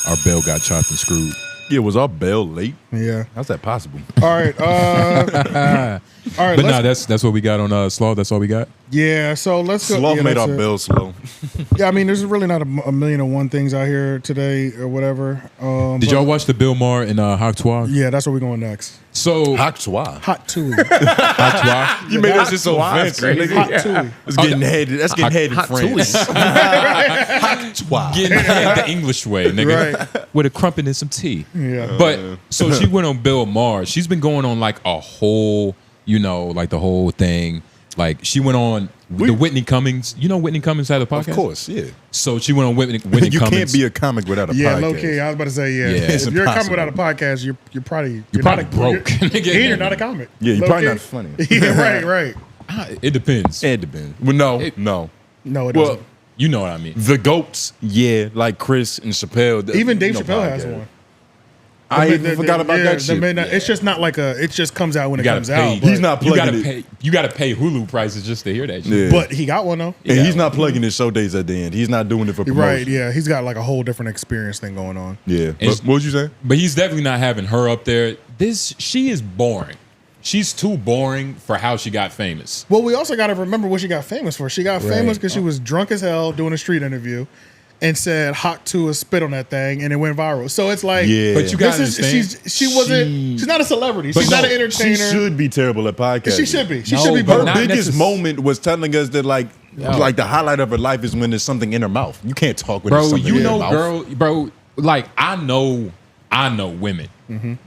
Our bell got chopped and screwed. Yeah, was our bell late? Yeah. How's that possible? All right. All right. But nah, that's what we got on Sloth. That's all we got. Yeah. So let's go. Sloth yeah, made our it. bell slow. Yeah, I mean, there's really not a million and one things out here today or whatever. Did y'all watch the Bill Maher and 𝙼𝙾𝚃? Yeah, that's where we're going next. So 𝙼𝙾𝚃. Hot Tuah. 𝙼𝙾𝚃. You made that shit so fancy. Hot Tuah. That's getting headed. That's getting headed in France. 𝙼𝙾𝚃. Getting head the English way, nigga. Right. With a crumpet and some tea. Yeah. But so she went on Bill Maher. She's been going on like a whole, like the whole thing. Like she went on the Whitney Cummings. You know Whitney Cummings had a podcast? Of course, yeah. So she went on Whitney You Cummings. can't be a comic without a Yeah, podcast. low key. I was about to say, yeah. It's If you're a comic impossible. without a podcast, you're probably probably broke. You're not a comic. Yeah, you're Low probably key. not funny. Yeah, right. It depends. It depends. Well, no. No, it Well, doesn't. You know what I mean. the GOATs, yeah, like Chris and Chappelle. Even Dave no Chappelle has podcast. one. I even forgot about that shit. It's just not like it just comes out when it gotta comes pay. out. but- He's not You plugging gotta it. pay. You gotta pay Hulu prices just to hear that shit. Yeah. But he got one though. And he's not plugging his show days at the end. He's not doing it for promotion. Right, yeah. He's got like a whole different experience thing going on. Yeah. And- What was you saying? But he's definitely not having her up there. She is boring. She's too boring for how she got famous. Well, we also got to remember what she got famous for. She got famous Right. because she was drunk as hell doing a street interview and said hot Tuah spit on that thing and it went viral. So it's like, Yeah. But you this gotta is, understand. she's not a celebrity. But She's not no, an entertainer. She should be terrible at podcasting. She should be. She No, should be. but Her both. not biggest necess- moment was telling us that like the highlight of her life is when there's something in her mouth. You can't talk with Bro, something you in know, your mouth. bro, like I know women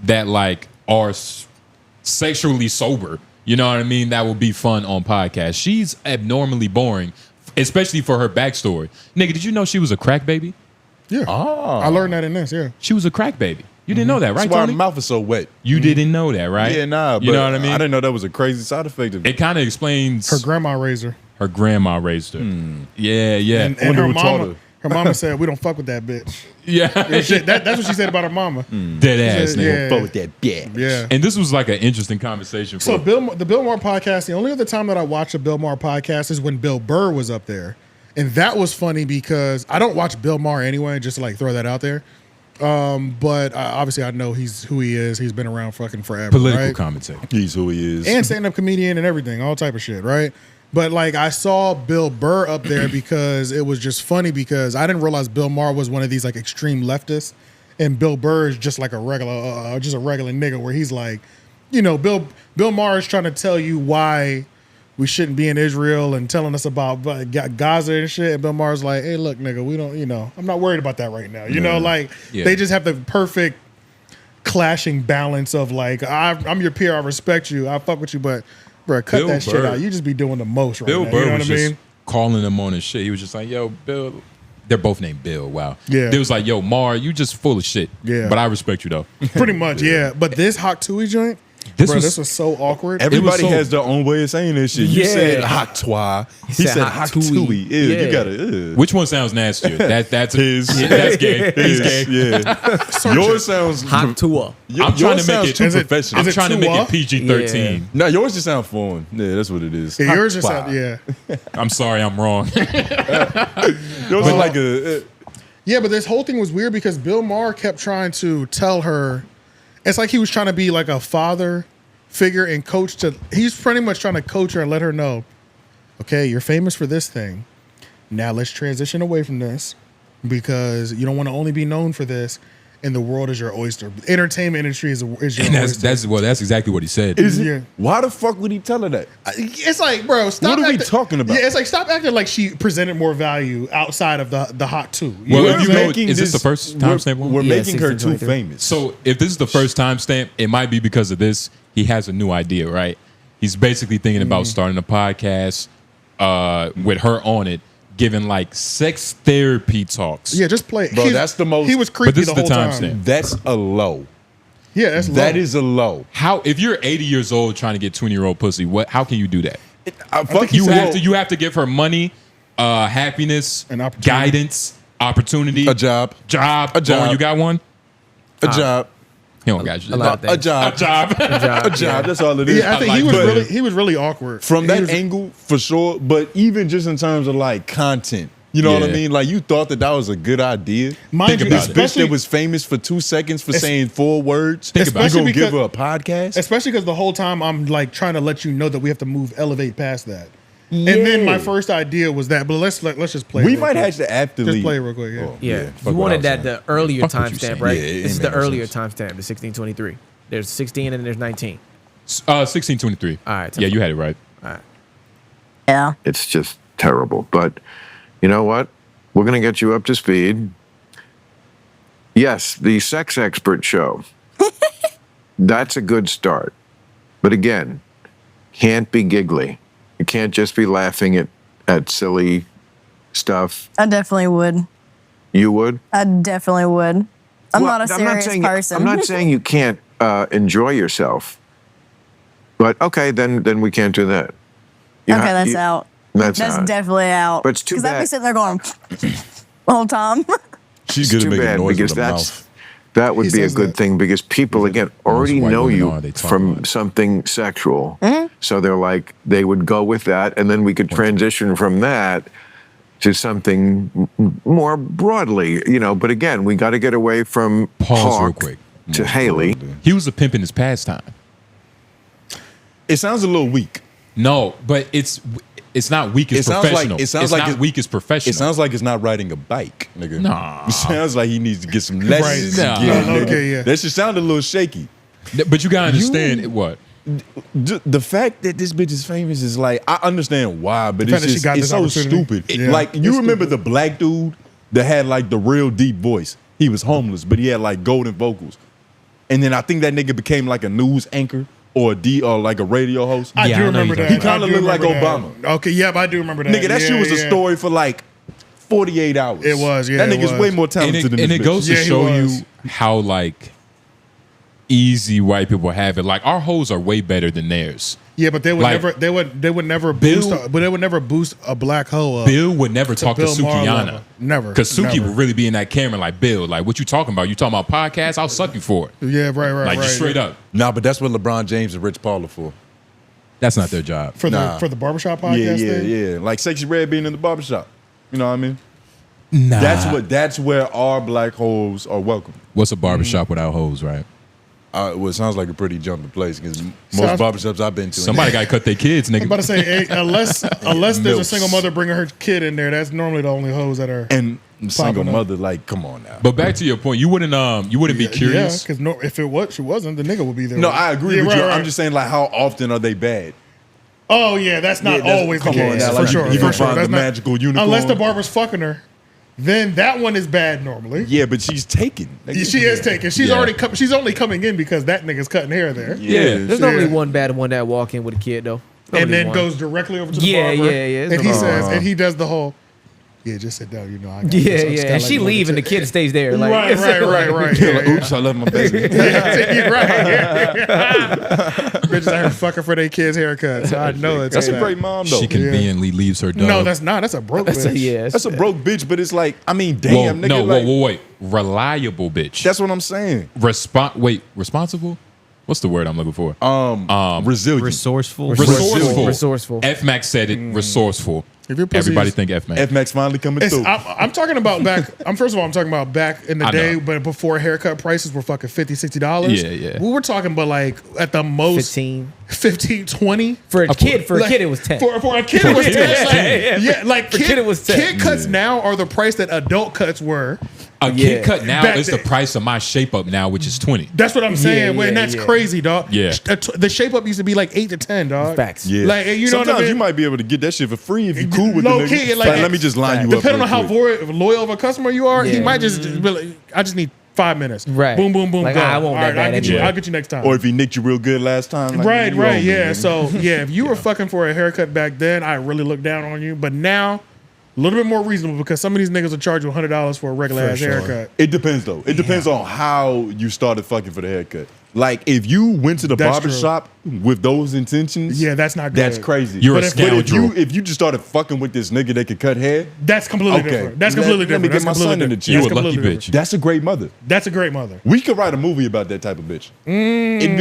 that like are sexually sober. You know what I mean? That would be fun on podcasts. She's abnormally boring, especially for her backstory. Nigga, did you know she was a crack baby? Yeah. I learned that in this, yeah. She was a crack baby. You didn't know that, right, That's why her Tony? mouth is so wet. You didn't know that, right? Yeah, nah. You but know what I mean? I didn't know that was a crazy side effect of it. It kind of explains Her grandma raised her. her grandma raised her. Yeah, yeah. And wonder her who taught mama, her. her mama said, we don't fuck with that bitch. yeah. That's what she said about her mama. Dead ass, said, nigga. yeah. Fuck with that bitch. Yeah. And this was like an interesting conversation. So For, the Bill Maher podcast, the only other time that I watched a Bill Maher podcast is when Bill Burr was up there. And that was funny because I don't watch Bill Maher anyway, just to like throw that out there. But obviously I know he's who he is. He's been around fucking forever. political right? commentary. He's who he is. And stand-up comedian and everything, all type of shit, right? But like I saw Bill Burr up there because it was just funny because I didn't realize Bill Maher was one of these like extreme leftists, and Bill Burr is just like a regular, just a regular nigga where he's like, you know, Bill Maher is trying to tell you why we shouldn't be in Israel and telling us about Gaza and shit. And Bill Maher's like, hey, look, nigga, we don't, you know, I'm not worried about that right now. You know, like they just have the perfect clashing balance of like, I'm your peer, I respect you, I fuck with you, but bro, cut Bill that shit Burr. out. You just be doing the most right Bill now. Burr You know was what I just mean? calling him on his shit. He was just like, yo, Bill. They're both named Bill. Wow. Yeah. They was like, yo, Maher, you just full of shit. Yeah. But I respect you though. Pretty much, yeah. But this hot Tuah joint, this was so awkward. Everybody so- has their own way of saying this shit. You Yeah. said 𝙼𝚃. He said 𝙼𝚃. 𝙼𝚃. Ew, Yeah. you gotta. Which one sounds nastier? That's His. that's gay. He's gay. Yeah. Yours sounds Hot Tuah. I'm trying to make it too Is it- professional. I'm is it trying to make Tuah? it PG-13. No, yours just sound foreign. Yeah, that's what it is. Yeah, yours just 𝙼𝚃. sound, yeah. I'm sorry, I'm wrong. Yours is like a. Yeah, but this whole thing was weird because Bill Maher kept trying to tell her, it's like he was trying to be like a father figure and coach to, he's pretty much trying to coach her and let her know, okay, you're famous for this thing. Now let's transition away from this because you don't want to only be known for this and the world is your oyster. Entertainment industry is your and oyster. that's exactly what he said. Is it? Yeah. Why the fuck would he tell her that? It's like, bro, stop. What are we talking about? Yeah, it's like stop acting like she presented more value outside of the hot Tuah. Well, We're if you know, making is this the first we're- timestamp one? We're Yeah, making her too 1623. famous. So if this is the first timestamp, it might be because of this. He has a new idea, right? He's basically thinking about starting a podcast with her on it, giving like sex therapy talks. Yeah, just play it. Bro, that's the most- He was creepy But this the is the whole time. timestamp. That's a low. Yeah, that's That low. is a low. How if you're 80 years old trying to get 20-year-old pussy, how can you do that? Fuck You have to give her money, happiness, An opportunity. guidance, opportunity, a job. a job. job. Oh, you got one? A job. He don't got shit. a lot of A things. job. A job. A job. That's all it is. Yeah, I think I he like was that. he was really awkward From He that was- angle, for sure. But even just in terms of like content, You know what I Yeah. mean? Like, you thought that was a good idea. Mind you, This bitch especially- that was famous for 2 seconds for saying 4 words. Think about it. You gonna give Especially her a podcast? Especially because the whole time I'm like trying to let you know that we have to elevate past that. And then my first idea was that, but let's just play. We real might quick. have to after Just leave. play it real quick. Yeah. Oh, Yeah, fuck you what wanted I that was the earlier Fuck what you timestamp, saying. right? Yeah, it This is ain't the make no earlier sense. timestamp, the 1623. There's 16 and then there's 19. 1623. All right, Yeah, you had it right. Yeah. It's just terrible. But you know what? We're going to get you up to speed. Yes, the sex expert show. That's a good start. But again, can't be giggly. You can't just be laughing at silly stuff. I definitely would. You would? I definitely would. I'm Well, not a serious person. I'm not saying you can't enjoy yourself. But okay, then we can't do that. You Okay, ha- that's you- out. That's That's out. definitely out. But it's too Because I'd be bad. sitting there going the whole time. She's It's good at too making bad noise because with her that's mouth. that would He be a says good that. thing because people again already white know women you are, they talk from about it. something sexual, so they're like they would go with that, and then we could transition from that to something more broadly, But again, we got to get away from Pause real Hawk quick. to Haley. He was a pimp in his pastime. It sounds a little weak. No, but it's not weak as It sounds like- professional. it sounds it's like not it- weak as professional. It sounds like it's not riding a bike, nigga. Nah. It sounds like he needs to get some lessons. Right. Nah. again, No, nigga. okay, yeah. That should sound a little shaky. But you gotta understand what. The fact that this bitch is famous is like, I understand why, but The it's fact that she just, got it's this so opportunity. stupid. Yeah, Like, it's you remember stupid. the black dude that had like the real deep voice? He was homeless, but he had like golden vocals. And then I think that nigga became like a news anchor or like a radio host. I Yeah, do I know remember you that. don't. He kinda I do looked like remember Obama. that. Okay, yep, I do remember that. Nigga, that shit was a story for like 48 hours. It was, yeah, That it nigga's was. way more And talented than it this bitch. goes to Yeah, he show was. you how like easy white people have it. Like our hoes are way better than theirs. Yeah, but they would Like, never. They would never Bill- boost. But they would never boost a black hoe up. Bill would never talk to Bill Maher Sukiana. level. Never. Because Suki Never. would really be in that camera like, Bill, like, what you talking about? You talking about podcasts? I'll suck you for it. Yeah, right, Like, right. just straight up. Nah, but that's what LeBron James and Rich Paul are for. That's not their job. for Nah. the barbershop Yeah, podcast yeah, thing. yeah. Like Sexy Red being in the barbershop. You know what I mean? Nah. That's where our black hoes are welcome. What's a barbershop without hoes, right? Well, it sounds like a pretty jumping place because most Sounds- barbershops I've been to. Somebody got to cut their kids, nigga. I'm about to say, unless there's a Milfs. single mother bringing her kid in there, that's normally the only hoes that are. and single Popping up. mother, like, come on now. But back to your point, you wouldn't be curious. Yeah, because if she wasn't, the nigga would be there. No, I agree Yeah, with right, you. right. I'm just saying, like, how often are they bad? Oh yeah, that's not Yeah, that's- always the come on case now, for like, sure. you for can sure. find That's the not- magical unicorn. Unless the barber's fucking her, then that one is bad normally. Yeah, but she's taken. She is taken. She's Yeah. already she's only coming in because that nigga's cutting hair there, Yeah. There's normally one bad one that walk in with a kid though. and Normally then one. goes directly over to the Yeah, barber. yeah, yeah. And he It's says, and he does the whole, yeah, just sit down. You know, I got Yeah, this. I'm just yeah. kinda And like she looking leave and the to- kid stays there. Like, Right. You're Yeah, like, oops, I love my baby. yeah. Right. Yeah. Bitches out here fucking for their kids' haircuts. I know it's That's a bad. great mom, though. She conveniently leaves her dog. No, that's not. That's a broke that's a, bitch. yeah. That's a broke bitch, but it's like, I mean, Whoa, damn, nigga. no, like, wait. Reliable bitch. That's what I'm saying. Responsible? What's the word I'm looking for? Resilient. resourceful. Resourceful. F-Max said it. Resourceful. If your pussy Everybody is- think F-Max. F-Max finally coming through. I'm talking about back. First of all, I'm talking about back in the I day, know. but before haircut prices were fucking $50, $60. Yeah, yeah. We were talking about like at the most 15, 20. For a kid, Like, it was 10. For a kid, it was 10. Yeah, Like, yeah, like For kid, it was 10. Kid cuts now are the price that adult cuts were. A kid Yeah. cut now Back is the then. price of my shape up now, which is 20. That's what I'm saying. yeah, and that's yeah. crazy, dog. Yeah. The shape up used to be like 8 to 10, dog. Facts. Yeah. Like, you know Sometimes what I mean? you might be able to get that shit for free if you cool with Low the nigga. key, like, let me just line you up. Depending on how real quick. loyal of a customer you are, he Yeah. might just be like, I just need 5 minutes. Right. Boom, boom, boom. Like, go. I won't All that right, bad anyway. I'll get you next time. Or if he nicked you real good last time. Like, right, you right, owe me, yeah. nigga. So yeah, if you were fucking for a haircut back then, I really looked down on you. But now, a little bit more reasonable because some of these niggas will charge you $100 for a regular ass haircut. It depends though. It depends on how you started fucking for the haircut. Like if you went to the That's barber true. shop with those intentions, Yeah, that's not good. that's crazy. You're But a if- But scoundrel. if you just started fucking with this nigga that could cut hair, That's completely Okay. different. That's Let- completely let me different. get my That's son completely in the different. gym. You That's a lucky completely bitch. different. that's a great mother. That's a great mother. We could write a movie about that type of bitch. It'd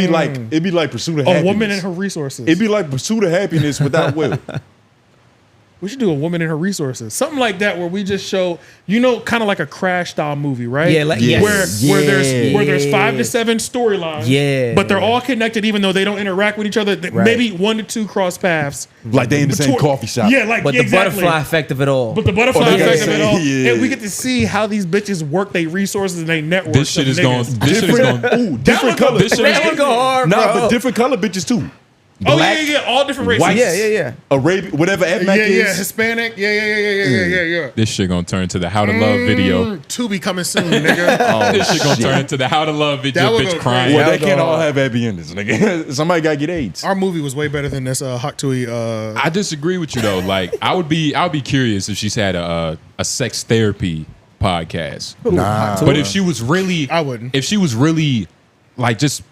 be like Pursuit of A Happiness. woman and her resources. It'd be like Pursuit of Happiness without Will. We should do a woman in her resources, something like that, where we just show, kind of like a Crash style movie, right? Yeah, like where there's 5 to 7 storylines, but they're all connected, even though they don't interact with each other. Maybe 1 to 2 cross paths, Like they in the same coffee shop. Yeah, like But the butterfly effect of it all. But the butterfly effect of it all, yeah. and we get to see how these bitches work their resources and they network. This shit is going. This shit is going. Ooh, different color. This shit is That would go hard, Nah, bro. but different color bitches too. Oh Black, yeah, all different races. white, Yeah. Arabian, whatever ethnic is. Hispanic, yeah. This shit gonna turn to the How to Love video. To be coming soon, nigga. This shit gonna turn into the How to Love video. That would Bitch go crying. Well, Yeah, they can't dog. all have happy endings, nigga. Somebody gotta get AIDS. Our movie was way better than this 𝙁𝚃. I disagree with you though. Like I would be curious if she's had a sex therapy podcast. Nah. But if she was really, I wouldn't. If she was really, like, just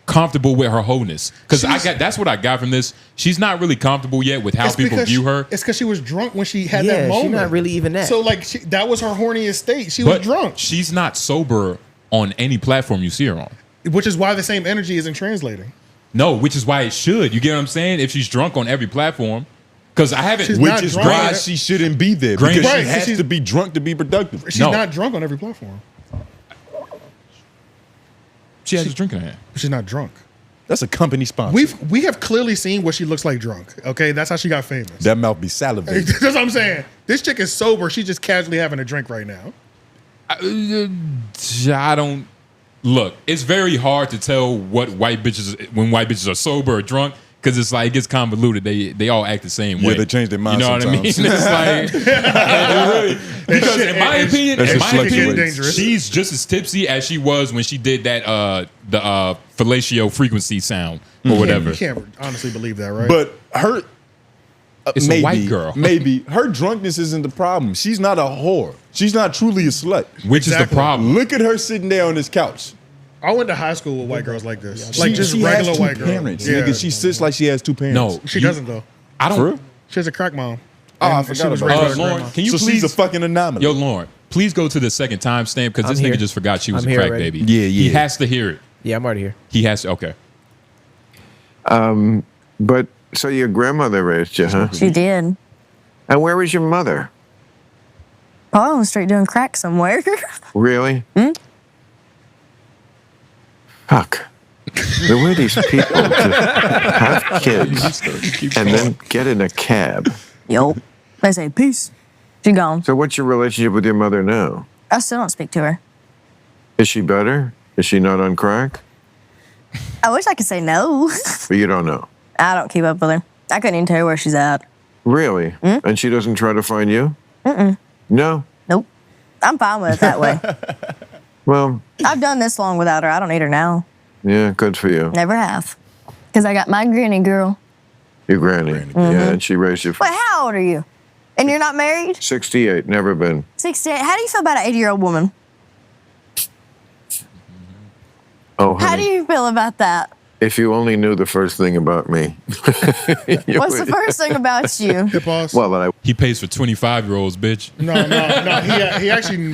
comfortable with her wholeness, because that's what I got from this. She's not really comfortable yet with how people view her. It's because she was drunk when she had Yeah, that she moment. not really even that. So like that was her horniest state. She was But drunk, she's not sober on any platform you see her on. which is why the same energy isn't translating. No, which is why it should. You get what I'm saying? If she's drunk on every platform, because I haven't. She's Which not is drunk. why she shouldn't be there. Green- Because Right, she has she's- to be drunk to be productive. She's No. not drunk on every platform. She has a drink in her hand. She's not drunk. That's a company sponsor. We have clearly seen what she looks like drunk. Okay, that's how she got famous. That mouth be salivating. That's what I'm saying. This chick is sober. She's just casually having a drink right now. I don't look. It's very hard to tell when white bitches are sober or drunk, because it's like it gets convoluted. They all act the same way. Yeah, they change their mind. You know what I mean? sometimes. It's like because in my opinion, That's just fluctuates. dangerous. she's just as tipsy as she was when she did that the fellatio frequency sound or whatever. You can't honestly believe that, right? But her, It's a maybe, white girl. maybe her drunkenness isn't the problem. She's not a whore. She's not truly a slut. Which is the Exactly. problem. Look at her sitting there on this couch. I went to high school with white girls like this, like She- just she regular has two white girls. parents. Yeah. Nigga, she sits like she has two parents. No, She doesn't though. I For don't. real? She has a crack mom. Oh, I And forgot she was about raised that. by her Lauren, grandma. can you So please? she's a fucking anomaly. Yo, Lauren, please go to the second timestamp because this I'm nigga here. just forgot she was I'm a here crack already. baby. Yeah, He yeah. has to hear it. Yeah, I'm already here. He has to. Okay. But so your grandmother raised you, huh? She did. And where was your mother? Oh, I was straight doing crack somewhere. Really? Fuck. The way these people just have kids and then get in a cab. Yup. They say, peace. She gone. So what's your relationship with your mother now? I still don't speak to her. Is she better? Is she not on crack? I wish I could say no. But you don't know. I don't keep up with her. I couldn't even tell you where she's at. Really? And she doesn't try to find you? No? Nope. I'm fine with it that way. Well, I've done this long without her. I don't need her now. yeah, good for you. Never have. Because I got my granny girl. Your granny. Yeah, and she raised you from Wait, how old are you? And you're not married? 68, never been. 68. How do you feel about an 80-year-old woman? Oh, How do honey, you feel about that? if you only knew the first thing about me. You What's the would- first thing about you? Hip boss. Well, that I He pays for 25-year-olds, bitch. No.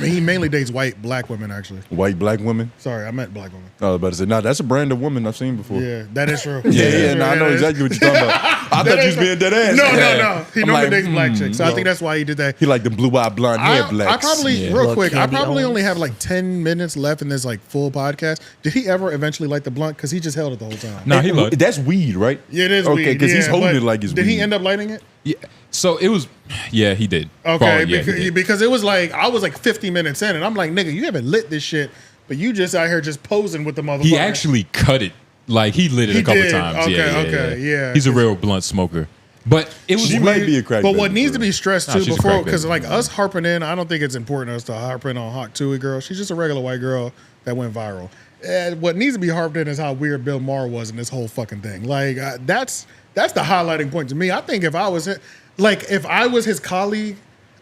He mainly dates white black women. Actually, White black women. sorry, I meant black women. I was about to say, nah, that's a brand of woman I've seen before. Yeah, that is true. Yeah, nah, I know exactly what you're talking about. I thought you was being dead ass. No. He I'm normally like, dates black chicks, so I think that's why he did that. He like the blue-eyed blonde hair I blacks. probably Yeah. real Look, quick. I candy probably owns. only have like 10 minutes left in this like full podcast. Did he ever eventually light the blunt? Because he just held it the whole time. Nah, he looked. That's weed, right? Yeah, it is okay, weed. because he's yeah, holding but it like it's Did weed. he end up lighting it? Yeah. So it was. Yeah, he did. Okay, Yeah, he did. because it was like I was like 50 minutes in, and I'm like, nigga, you haven't lit this shit, but you just out here just posing with the motherfucker. He actually cut it. Like he lit it He a couple did. times. Okay, yeah. He's a real blunt smoker. But it was She weird. might be a crack But baby what needs for to be real. stressed Nah, too she's a before, crack because baby. like us harping in, I don't think it's important us to harp in on 𝙁𝚃 girl. She's just a regular white girl that went viral. And what needs to be harped in is how weird Bill Maher was in this whole fucking thing. Like that's the highlighting point to me. I think if I was his colleague,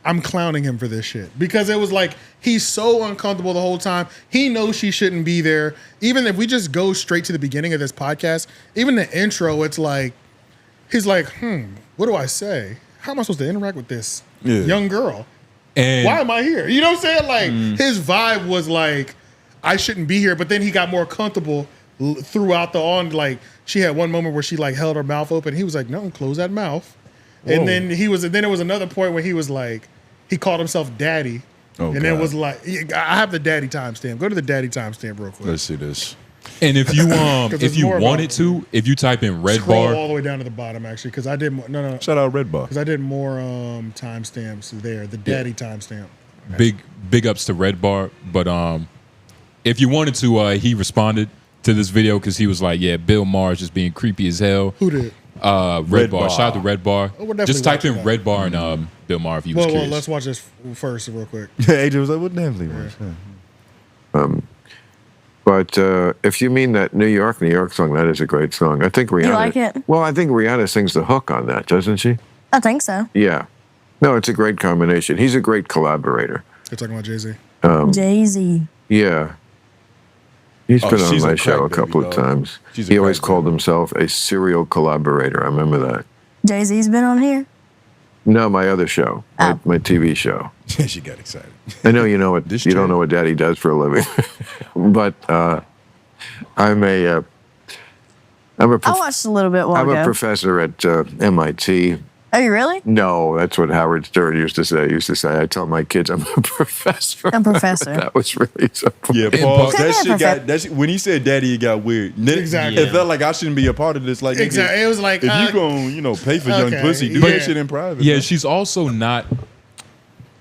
I'm clowning him for this shit because it was like he's so uncomfortable the whole time. He knows she shouldn't be there. Even if we just go straight to the beginning of this podcast, even the intro, it's like he's like, what do I say? How am I supposed to interact with this young girl? And Why am I here? You know what I'm saying? Like his vibe was like, I shouldn't be here. But then he got more comfortable throughout the on. Like she had one moment where she like held her mouth open. He was like, no, close that mouth. And then then there was another point where he was like, he called himself daddy. Oh, and it God. was like, I have the daddy timestamp. Go to the daddy timestamp real quick. Let's see this. And if you there's if you more wanted about- to, if you type in red Scroll bar, all the way down to the bottom, actually, because I did more, no, Shout out Red Bar. because I did more timestamps there. The daddy timestamp. big ups to Red Bar. But if you wanted to, he responded to this video because he was like, yeah, Bill Maher is just being creepy as hell. Who did? Red Bar. Shout out to Red Bar. Oh, we're definitely Just type in watching that. Red Bar and Bill Maher if you was Well, curious. let's watch this first real quick. AJ was like, what damn thing was? But if you mean that New York song, that is a great song. I think Rihanna. like it? Well, I think Rihanna sings the hook on that, doesn't she? I think so. Yeah. No, it's a great combination. He's a great collaborator. You're talking about Jay-Z. Jay-Z. Yeah. He's Oh, been on she's my a show a crack baby, couple of dog. times. She's a He always crack called baby. himself a serial collaborator. I remember that. Jay-Z's been on here. No, my other show, my TV show. She got excited. I know you know what This you don't trend. know what Daddy does for a living, but I'm a I watched a little bit while I'm ago. a professor at MIT. Are you really? No, that's what Howard Stern used to say. He used to say, I tell my kids I'm a professor. I'm a professor. That was really simple. Yeah, Paul, Could be that a shit got, perfect- that shit, when he said daddy, it got weird. Then Exactly. It felt like I shouldn't be a part of this. Like, nigga, Exactly. It was like, if you gonna, pay for young okay, pussy, do yeah. that shit in private. yeah, bro. she's also not.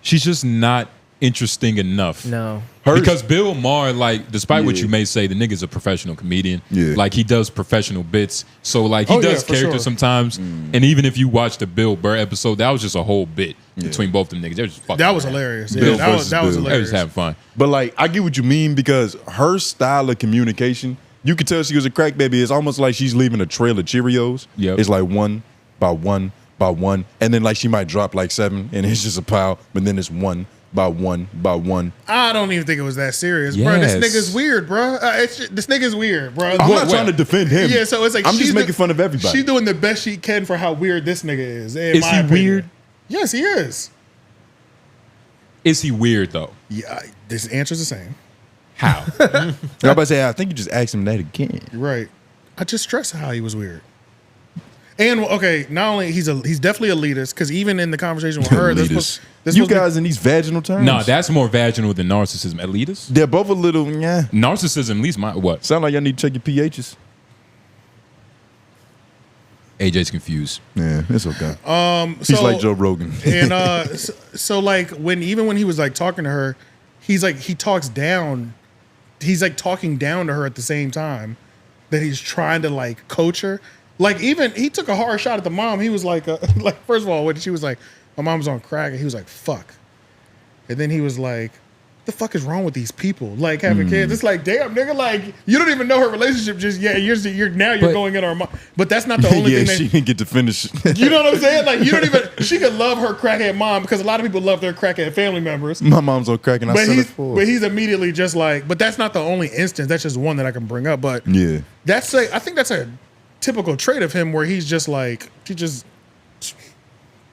She's just not interesting enough. No. Because Bill Maher, like, despite what Yeah. you may say, the nigga's a professional comedian. Yeah. Like, he does professional bits. So, like, he Oh, yeah, does for characters sure. sometimes. And even if you watch the Bill Burr episode, that was just a whole bit between both them niggas. They were just fucking that was around. hilarious. Bill Yeah, that was versus that was Bill. They were hilarious. just having fun. But like, I get what you mean because her style of communication, you could tell she was a crack baby. It's almost like she's leaving a trail of Cheerios. Yep. It's like one by one by one, and then like she might drop like 7, and it's just a pile. But then it's one by one by one. I don't even think it was that serious, bro. Yes. This nigga's weird, bro. This nigga's weird, bro. I'm not trying to defend him. Yeah, so it's like I'm she's just making fun of everybody. She's doing the best she can for how weird this nigga is. Is he weird? Yes, he is. Is he weird, though? Yeah, this answer's the same. How? I'm about to say, I think you just asked him that again. You're right. I just stressed how he was weird. And okay, not only he's definitely elitist because even in the conversation with her, Elitist. this You was guys in these vaginal terms? No, that's more vaginal than narcissism. Elitist? They're both a little, yeah. Narcissism, at least my, what? Sound like y'all need to check your pHs. AJ's confused. Yeah, it's okay. He's so- like Joe Rogan. and so like when he was like talking to her, he's like he talks down. He's like talking down to her at the same time that he's trying to like coach her. Like even he took a hard shot at the mom. He was like first of all when she was like my mom's on crack and he was like fuck, and then he was like the fuck is wrong with these people like having kids? It's like damn nigga, like you don't even know her relationship just yet. You're But- going in her mom. But that's not the only Yeah, thing. she didn't get to finish. You know what I'm saying? Like you don't even. She could love her crackhead mom because a lot of people love their crackhead family members. My mom's on crack and I But sell it for. but he's immediately just like. But that's not the only instance. That's just one that I can bring up. But Yeah. I think that's a typical trait of him where he's just like he just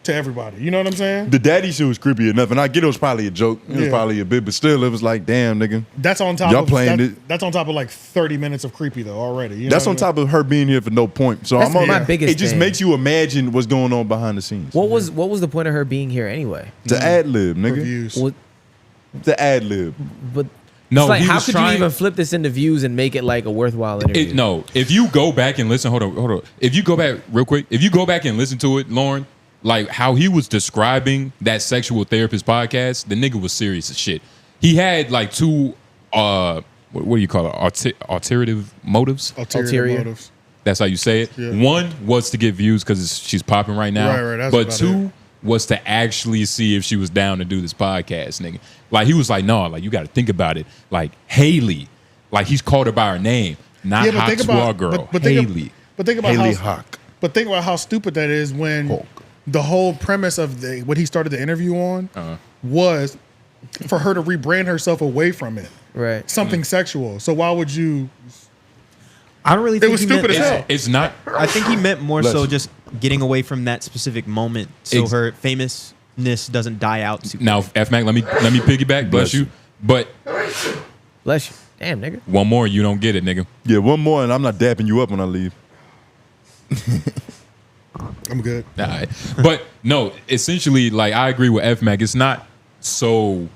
to everybody. You know what I'm saying? The daddy shit was creepy enough, and I get it was probably a joke. It was Yeah. probably a bit, but still, it was like, damn, nigga. That's on top. Y'all of playing that, it. That's on top of like 30 minutes of creepy though already. You That's know on what I mean? top of her being here for no point. So That's I'm on my biggest It just thing. makes you imagine what's going on behind the scenes. What was the point of her being here anyway? The ad lib, nigga. Reviews. What, The ad lib. but No, it's like he how was could trying- you even flip this into views and make it like a worthwhile interview? No, if you go back and listen, hold on. If you go back real quick, if you go back and listen to it, Lauren, like how he was describing that sexual therapist podcast, the nigga was serious as shit. He had like two, what do you call it? Alternative motives. Ulterior motives. That's how you say it. Yeah. One was to get views because she's popping right now. Right, that's but about two it. was to actually see if she was down to do this podcast, nigga. Like he was like, no, like you got to think about it. Like Haley, like he's called her by her name, not hot Tuah girl. Haley. But think about Haley how Hawk. But think about how stupid that is when Hulk. the whole premise of what he started the interview on was for her to rebrand herself away from it, Right. something sexual. So why would you? I don't really think was he stupid meant as hell. It's not. I think he meant more Bless so you. just getting away from that specific moment so Ex- her famousness doesn't die out too Now, F Mac, let me piggyback. Bless Bless you. you. But Bless you. Damn, nigga. one more, you don't get it, nigga. Yeah, one more, and I'm not dapping you up when I leave. I'm good. All right. But no, essentially, like I agree with F Mac. It's not so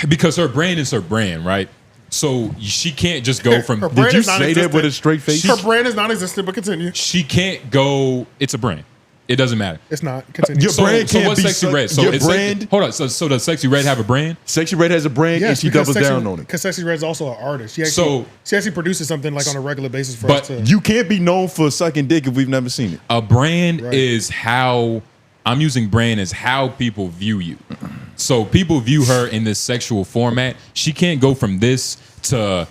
because her brand is her brand, right? So she can't just go from. Her brand Did you is say that with a straight face? Her brand is non-existent, but continue. She can't go. It's a brand. It doesn't matter. It's not. Continue. Your brand so can't what's be Sexy Red? So your it's brand. hold on. So does Sexy Red have a brand? Sexy Red has a brand, and she doubles down on it. Because Sexy Red's also an artist. She actually produces something like on a regular basis for us too. You can't be known for sucking dick if we've never seen it. A brand is how I'm using brand as how people view you. So people view her in this sexual format. She can't go from this to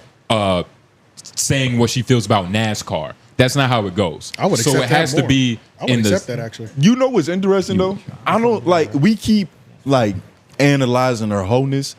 saying what she feels about NASCAR. That's not how it goes. I would so accept it has that to more. be I would in accept the. that actually. You know what's interesting though? I don't like we keep like analyzing her wholeness.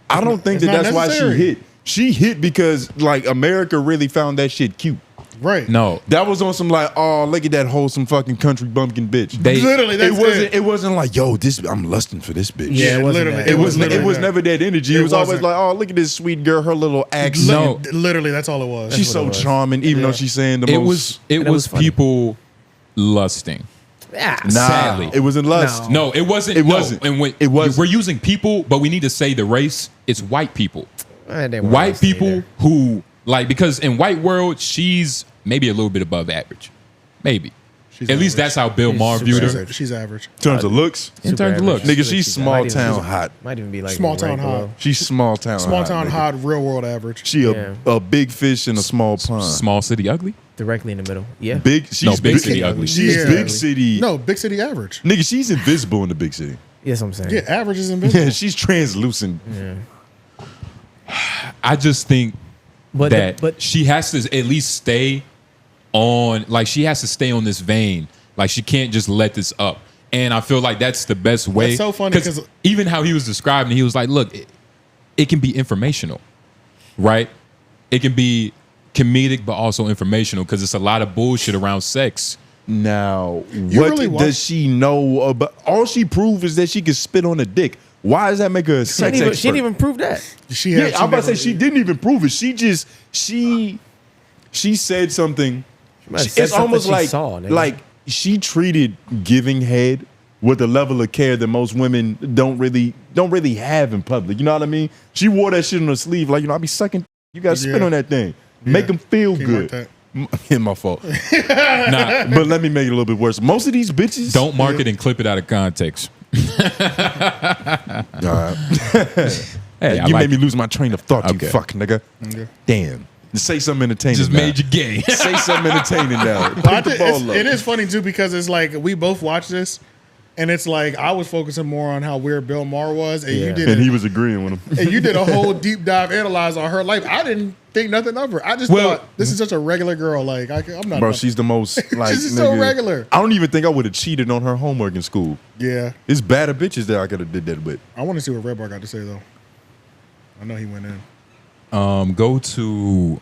I don't think it's not that's why she necessary. hit. She hit because like America really found that shit cute. Right. No, That was on some like, oh, look at that wholesome fucking country bumpkin bitch. Literally, it that's wasn't. it. It wasn't like, yo, this. I'm lusting for this bitch. Yeah, it wasn't literally. that. It was. literally It was that. never that energy. It It was always wasn't. like, oh, look at this sweet girl. Her little accent. No. Literally, that's all it was. She's so charming, even though she's saying the it most. was. It it was was funny. people lusting. Yeah. Nah, sadly. it wasn't lust. No, it wasn't. It no. wasn't. And when It wasn't. we're using people, but we need to say the race. It's white people. They weren't White lusting people either. who like because in white world she's maybe a little bit above average, maybe. She's At least average. that's how Bill Maher viewed her. She's average. In terms of looks, In terms of looks, nigga, she's small Might even- town hot. Might even be like Small town right below. hot. She's small town. Small hot, town nigga. hot, real world average. She Yeah. a big fish in a small pond. small city ugly. Directly in the middle. Yeah. Big. She's No, big city ugly. She's Yeah. big city. No, big city average. Nigga, she's invisible in the big city. Yes, I'm saying. Yeah, average is invisible. Yeah, she's translucent. I just think But that but she has to at least stay on. Like she has to stay on this vein. Like she can't just let this up. And I feel like that's the best way. That's so funny 'cause- even how he was describing, he was like, "Look, it can be informational, right? It can be comedic, but also informational because it's a lot of bullshit around sex." Now, You what really does want- she know about? All she proved is that she can spit on a dick. Why does that make her a she sex didn't, even, expert? she didn't even prove that. She Yeah, had, I'm about to never- say she didn't even prove it. She just she said something. might have said It's something almost she like saw, nigga. like she treated giving head with a level of care that most women don't really have in public. You know what I mean? She wore that shit on her sleeve, like, you know, I be sucking. You got to spit Yeah. on that thing. Make them feel Can't good. mark My fault. Nah, But let me make it a little bit worse. Most of these bitches don't mark it and clip it out of context. All right. Hey, I you like made me lose my train of thought. Okay. You fuck nigga. Damn. Say something entertaining. just now. made you gay. Say something entertaining now. Pick But I the think ball up. it is funny too because it's like we both watched this, and it's like I was focusing more on how weird Bill Maher was, and you did And he was agreeing with him. and you did a whole deep dive analyze on her life. I didn't think nothing of her. I just Well- thought this is just a regular girl. Like I'm not. Bro, she's the most like She's just so nigga, regular. I don't even think I would have cheated on her homework in school. Yeah. It's badder bitches that I could have did that with. I want to see what Red Bar got to say though. I know he went in. Go to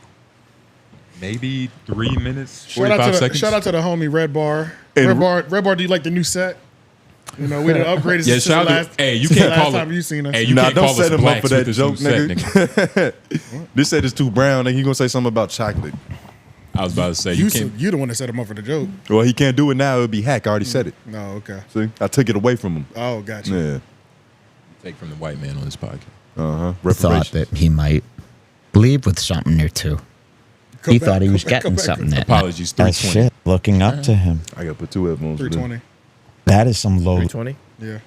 maybe 3 minutes, 45 seconds. Shout out to the homie Red Bar. And- Red Bar, do you like the new set? You know, we done upgraded Yeah, since the shout out last. to, hey, you since can't the last call time it. you seen us. Hey, you Nah, can't don't call us set him up blacks for that with this joke, new set, nigga. This set is too brown. Nigga, he gonna say something about chocolate. I was about to say you can't. You the one that set him up for the joke. Well, he can't do it now. It'll be hack. I already said it. No, okay. See, I took it away from him. Oh, gotcha. Yeah. Take from the white man on this podcast. Thought Reparations. that he might leave with something or two. Go He back, thought he go was back, getting go back. something that Apologies, night. 320. Shit, looking up to him. I gotta put 2 headphones. for this. 320. That is some low. 320. Yeah.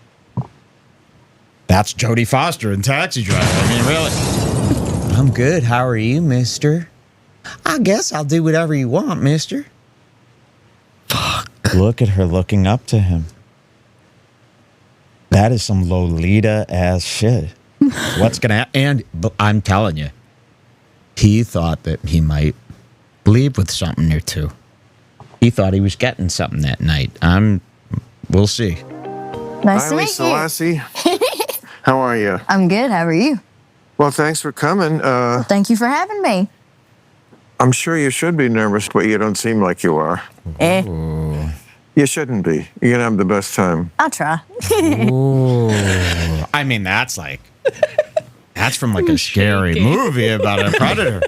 That's Jodie Foster in Taxi Driver. I mean, really. I'm good. How are you, mister? I guess I'll do whatever you want, mister. Fuck. Look at her looking up to him. That is some Lolita ass shit. What's gonna happen? And but I'm telling you, he thought that he might leave with something or two. He thought he was getting something that night. We'll see. Nice to Hi, meet Lisa you. Lassie. How are you? I'm good. How are you? Well, thanks for coming. Thank you for having me. I'm sure you should be nervous, but you don't seem like you are. Eh, You shouldn't be. You're gonna have the best time. I'll try. I mean, that's from like a scary movie about a predator.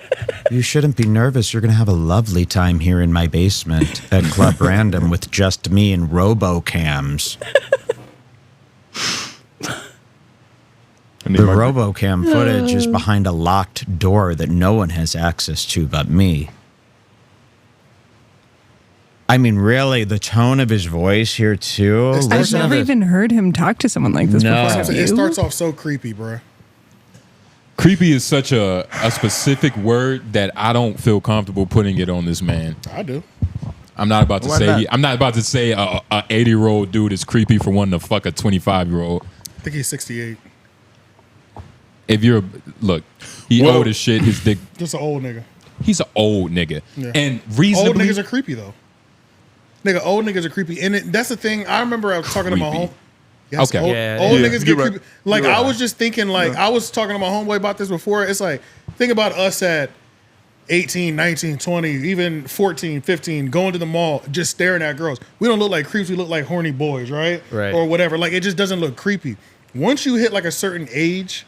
You shouldn't be nervous. You're going to have a lovely time here in my basement at Club Random with just me and RoboCams. The RoboCam footage is behind a locked door that no one has access to but me. I mean, really, the tone of his voice here, too. I've I've never even heard him talk to someone like this No. before. Have It you? starts off so creepy, bro. Creepy is such a specific word that I don't feel comfortable putting it on this man. I do. I'm not about to Why say not? I'm not about to say a 80-year-old dude is creepy for wanting to fuck a 25-year-old. I think he's 68. If you're look, he Well- old as shit. His dick. Just an old nigga. He's an old nigga, Yeah. and Old reasonably. niggas are creepy though. Nigga, old niggas are creepy, and that's the thing. I remember I was talking to my Creepy. home. Yes, Okay. old, Yeah, old yeah, niggas you're get right. creepy. Like You're I right. was just thinking, like I was talking to my homeboy about this before. It's like think about us at 18, 19, 20, even 14, 15, going to the mall, just staring at girls. We don't look like creeps. We look like horny boys, right? Right. Or whatever. Like it just doesn't look creepy. Once you hit like a certain age,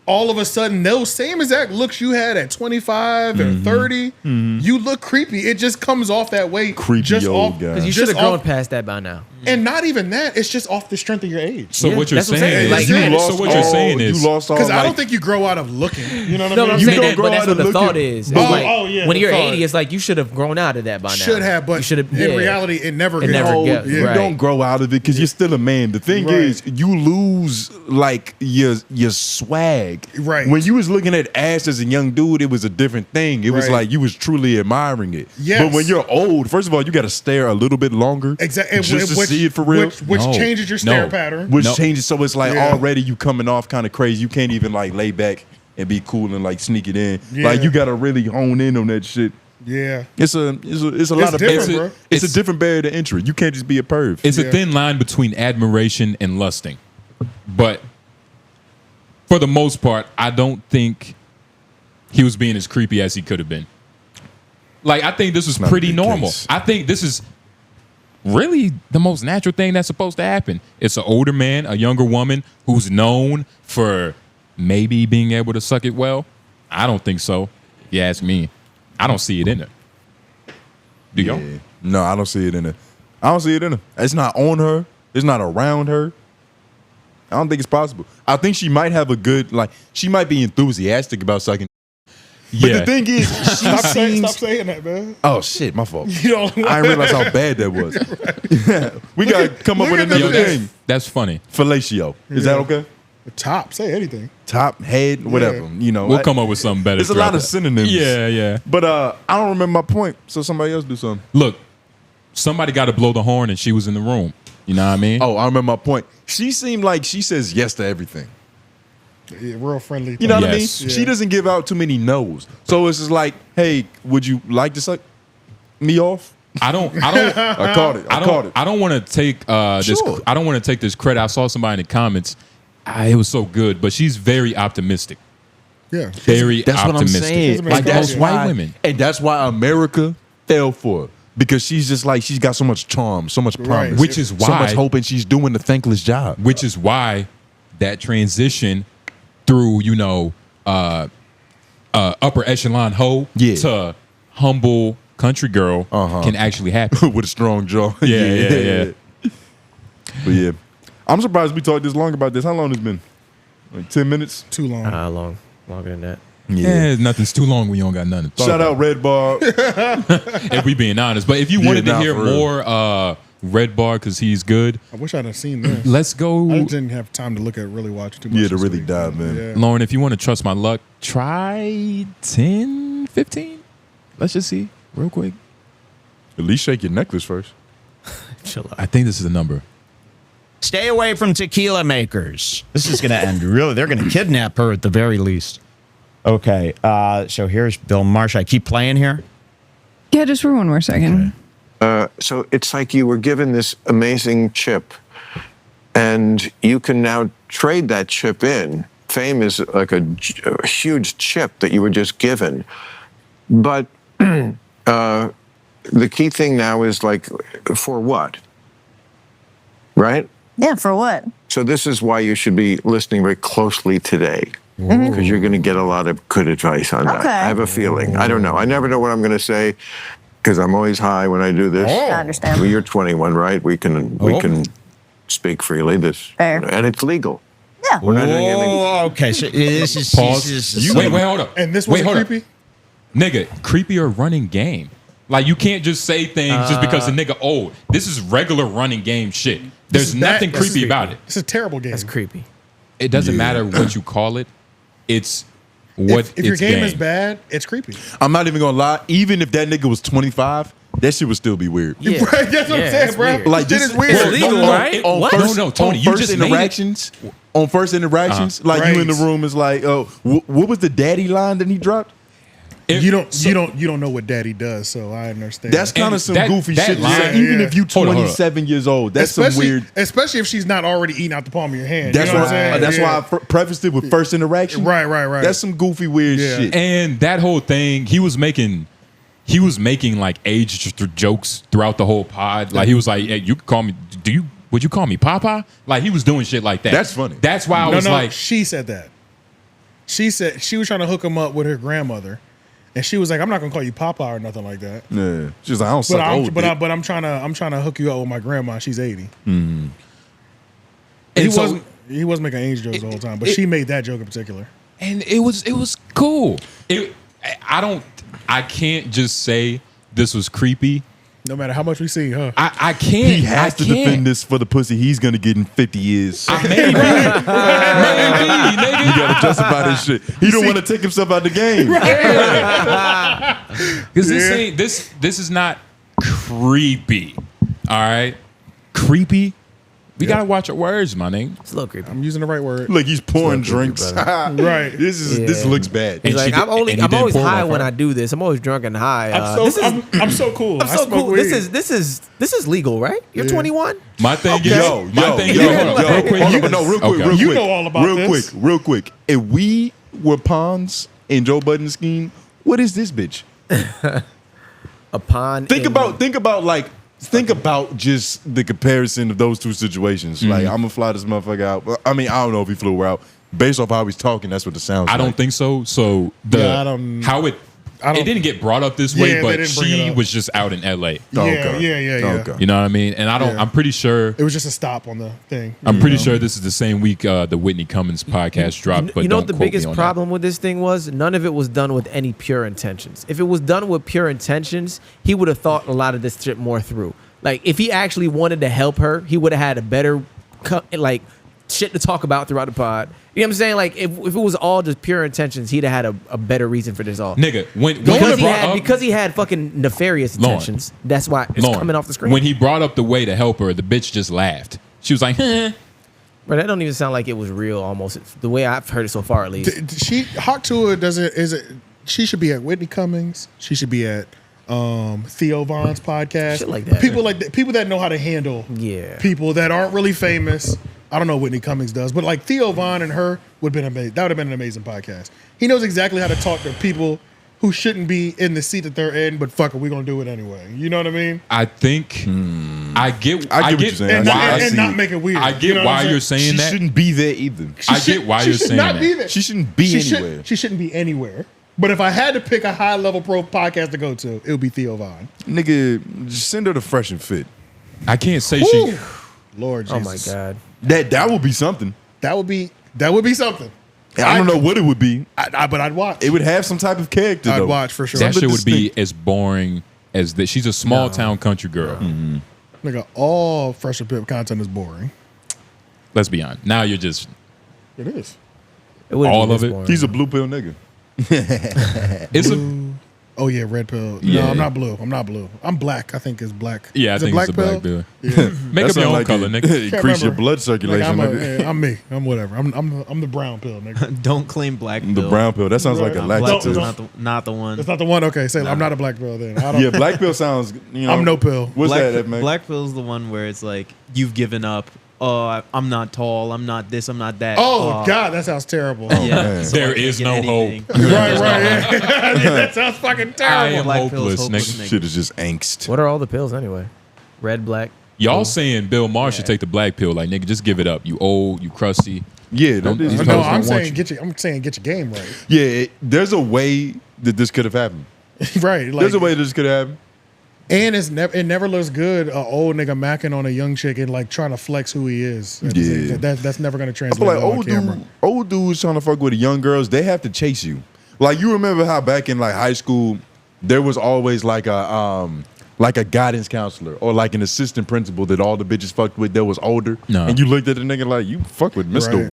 all of a sudden, those same exact looks you had at 25 or 30, you look creepy. It just comes off that way. Creepy just old off, guy. Because you just should have grown off- past that by now. And not even that. It's just off the strength of your age. So Yeah, what you're that's what I'm saying saying. is, Like, man, so what you're saying is, you lost all. Because I like- don't think you grow out of looking. You know what No, I but I'm mean? You saying don't that, grow but that's out what of the thought looking- is. It's Oh, like, oh, yeah, when the you're thought. 80, it's like you should have grown out of that by now. Should have, but you should have. in reality, it never It gets never old. gets- Yeah. You right. don't grow out of it because you're still a man. The thing Right. is, you lose like your swag. Right. When you was looking at ass as a young dude, it was a different thing. It was Right. like you was truly admiring it. Yes. But when you're old, first of all, you got to stare a little bit longer. Exactly. Just to see it for real. Which No. changes your stare No. pattern. Which No. changes, so it's like Yeah. already you coming off kind of crazy. You can't even like lay back and be cool and like sneak it in. Yeah. Like you got to really hone in on that shit. Yeah. It's a lot of different, barrier. bro. It's a It's- different barrier to entry. You can't just be a perv. it's Yeah. a thin line between admiration and lusting. But for the most part, I don't think he was being as creepy as he could have been. Like, I think this was not a pretty good normal. case. I think this is really the most natural thing that's supposed to happen. It's an older man, a younger woman who's known for maybe being able to suck it well. I don't think so. If you ask me, I don't see it in her. Do you? Yeah. No, I don't see it in her. I don't see it in her. It's not on her. It's not around her. I don't think it's possible. I think she might have a good, like, she might be enthusiastic about sucking. But Yeah. the thing is, she Stop seems. saying that, man. Oh shit, my fault. You don't. I didn't realize how bad that was. We gotta come up look with at another this. thing. That's funny. Fellatio. Is that okay? Top. Say anything. Top, head, whatever. You know, We'll come up with something better. There's a throughout lot of the- synonyms. Yeah, yeah. But I don't remember my point, so somebody else do something. Look, somebody got to blow the horn, and she was in the room. You know what I mean? Oh, I remember my point. She seemed like she says yes to everything. Yeah, real friendly. You know what I mean? Yes. Yeah. She doesn't give out too many no's. So it's just like, hey, would you like to suck me off? I don't. I don't. I caught it. I caught it. I don't want to take this. Sure. I don't want to take this credit. I saw somebody in the comments. It was so good, but she's very optimistic. Yeah. Very That's what I'm optimistic. saying. Like, that's most white why, women. and that's why America fell for her. Because she's just like, she's got so much charm, so much promise. Which is so much why- hope, and she's doing the thankless job. Which is why that transition through upper echelon hoe Yeah. to humble country girl can actually happen. With a strong jaw. Yeah. But yeah. I'm surprised we talked this long about this. How long has it been? Like 10 minutes? Too long. Longer than that. Yeah, nothing's too long when you don't got nothing. to talk Shout about. out Red Bar. If we being honest. But if you Yeah, wanted to nah, hear for real. more Red Bar because he's good, I wish I'd have seen this. let's I go. just didn't have time to really watch too much. Yeah, to this really week. dive in. Yeah. Lauren, if you want to trust my luck, try 10, 15. Let's just see real quick. At least shake your necklace first. Chill out. I think this is the number. Stay away from tequila makers. This is going to end really. They're going to kidnap her at the very least. Okay, so here's Bill Maher. Should I keep playing here? Yeah, just for one more second. So it's like you were given this amazing chip, and you can now trade that chip in. Fame is like a huge chip that you were just given. But the key thing now is like, for what? Right? Yeah, for what? So this is why you should be listening very closely today. because you're going to get a lot of good advice on that. Okay. I have a feeling. I don't know. I never know what I'm going to say because I'm always high when I do this. I understand. Well, you're 21, right? We can speak freely. Fair. And it's legal. Yeah. We're not doing anything. Oh, okay. So this is Pause. this is- Wait, hold up. And this Wait, was hold creepy. up. Nigga, creepy or running game. Like, you can't just say things just because the nigga old. This is regular running game shit. There's is nothing bad- this creepy is about it. It's a terrible game. That's creepy. It doesn't matter what you call it. It's what If your it's game is bad, it's creepy. I'm not even gonna lie. Even if that nigga was 25, that shit would still be weird. Right, that's what I'm saying, that's bro. weird. Like Shit this is weird. It's illegal, right? What? No, Tony, on you first just made it. interactions. On first interactions, like you in the Right. room is like, oh, what was the daddy line that he dropped? You don't know what daddy does, so I understand. That's kind of some that- goofy that shit. to line- say. Even Yeah. if you Hold on, 27 years old, that's some especially, weird. especially if she's not already eating out the palm of your hand. That's you know what I'm why. saying? That's Yeah. why I prefaced it with first interaction. Right. That's some goofy weird Yeah. shit. And that whole thing, he was making like age jokes throughout the whole pod. Like, he was like, hey, you can call me, would you call me Papa? Like, he was doing shit like that. That's funny. That's why I was like, she said that. She said she was trying to hook him up with her grandmother, and she was like, "I'm not gonna call you Papa or nothing like that." Yeah, she's like, I don't suck old. But I'm trying to hook you up with my grandma. She's 80. and He so- wasn't making age jokes the whole time, but she made that joke in particular. and it was cool. I can't just say this was creepy. No matter how much we see, huh? I can't. he has to defend this for the pussy he's gonna get in 50 years. Maybe, nigga. You gotta justify this shit. He don't want to take himself out the game. Because this is not creepy. All right, creepy. We gotta watch our words, my nigga. It's a little creepy. I'm using the right word. Look, he's pouring drinks. Right. This looks bad. And He's like, she- I'm and he always didn't pour high one when for her. I do this. I'm always drunk and high. I'm so cool. I'm so cool. This is legal, right? You're 21. My thing is, Yo, hold on, real quick. hold on, no, real quick, Okay. real You quick. know all about real this. quick, real quick. If we were pawns in Joe Budden's scheme, what is this bitch? Upon Think about just the comparison of those two situations. Like, I'm gonna fly this motherfucker out. Well, I mean, I don't know if he flew her out. Based off how he's talking, that's what it sounds like. I don't think so. So Yeah, I don't- it didn't get brought up this way, Yeah, they but didn't bring it she up. was just out in LA. Oh, Yeah, okay. yeah. Okay. You know what I mean? And Yeah. I'm pretty sure. It was just a stop on the thing. I'm pretty sure this is the same week the Whitney Cummings podcast dropped. But you know don't what the quote me biggest on problem with this thing was? None of it was done with any pure intentions. If it was done with pure intentions, he would have thought a lot of this shit more through. Like, if he actually wanted to help her, he would have had a better shit to talk about throughout the pod. You know what I'm saying? Like, if it was all just pure intentions, he'd have had a better reason for this all. that. Nigga, when Because he had fucking nefarious Lauren. intentions. That's why it's Lauren, coming off the screen. when he brought up the way to help her, the bitch just laughed. She was like, But that don't even sound like it was real. Almost the way I've heard it so far, at least. Hawk Tuah she should be at Whitney Cummings. She should be at Theo Von's podcast. Shit like that. People that know how to handle Yeah. people that aren't really famous. I don't know what Whitney Cummings does, but like Theo Von and her would have been amazing. That would have been an amazing podcast. He knows exactly how to talk to people who shouldn't be in the seat that they're in, but fuck it, we're gonna do it anyway. You know what I mean? I think I get what you're saying. And, I not, see and not it. make it weird. I get You know what why I'm you're saying? saying She that. shouldn't be there either. I get why you're saying not that. Be there. She shouldn't be anywhere. She shouldn't be anywhere. But if I had to pick a high level pro podcast to go to, it would be Theo Von. Nigga, just send her to Fresh and Fit. I can't say she. Lord Oh Jesus. my God. That would be something. That would be something. I don't know what it would be. But I'd watch. It would have some type of character. I'd though. watch for sure. That Something shit would be distinct. as boring as that. She's a small town country girl. Nigga, all Fresh and Pip content is boring. Let's be honest. Now you're just It is. It wouldn't All be of this it? boring. He's a blue pill nigga. it's a Oh yeah, red pill. Yeah. No, I'm not blue. I'm black. I think it's black. yeah. I Is it think it's a black bill. Yeah. Make up That your sound own color, nigga. Can't Increase your remember. blood Like, circulation. nigga. I'm me. I'm whatever. I'm the brown pill, nigga. Don't claim black The pill. brown pill. That sounds like a Right. Black laxative. pill's Don't- not the one. That's not the one. Okay, say I'm not a black pill then. I don't, Yeah, black pill sounds. You know, I'm no pill. What's black, that, man? black pill's the one where it's like you've given up. Oh, I'm not tall. I'm not this. I'm not that. Oh God, that sounds terrible. Yeah. man. So There I can't is get no anything. hope. Right. Yeah. That sounds fucking I terrible. am Black pill's hopeless, hopeless, nigga. nigga. Shit is just angst. What are all the pills anyway? Red, black. Y'all saying Bill Maher should take the black pill? Like, nigga, just give it up. You old, you crusty. Yeah, Don't- these No, No, fellas I'm don't want saying you. get your game right. Yeah, there's a way that this could have happened. Right. Like, There's a way this could have happened. and it never looks good. An old nigga macking on a young chick and like trying to flex who he is. At the same Yeah. time. That's never gonna I translate feel like well on camera. old dudes trying to fuck with the young girls, they have to chase you. Like you remember how back in like high school, there was always like a guidance counselor or like an assistant principal that all the bitches fucked with that was older. No. And you looked at the nigga like, you fuck with Mr. Right.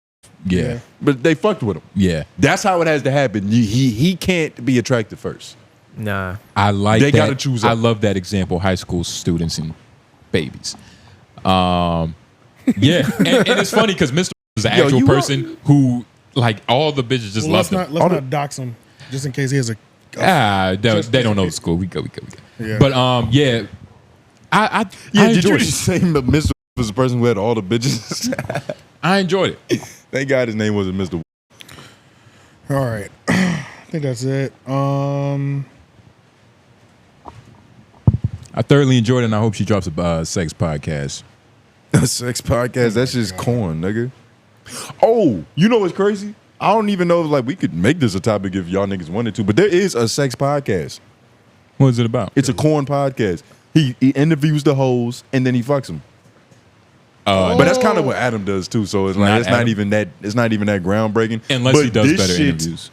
Yeah. But they fucked with him. Yeah. That's how it has to happen. He can't be attracted first. Nah. I like They that. gotta choose I up. love that example, high school students and babies. Yeah. and it's funny because Mr. is an Yo, actual you person who, like, all the bitches just Well, love him. let's not dox him just in case he has a. They don't know the school. We go. Yeah. But yeah. I Did enjoyed you it. just say that Mr. was the person who had all the bitches? I enjoyed it. Thank God his name wasn't Mr. All right. I think that's it. I thoroughly enjoyed it, and I hope she drops a sex podcast. Sex podcast, that's just corn, nigga. Oh, you know what's crazy? I don't even know if like we could make this a topic if y'all niggas wanted to, but there is a sex podcast. What is it about? It's a corn podcast. He interviews the hoes and then he fucks them. But that's kind of what Adam does too. So it's like Not it's not Adam. even that. It's not even that groundbreaking. Unless But he does this better shit- interviews.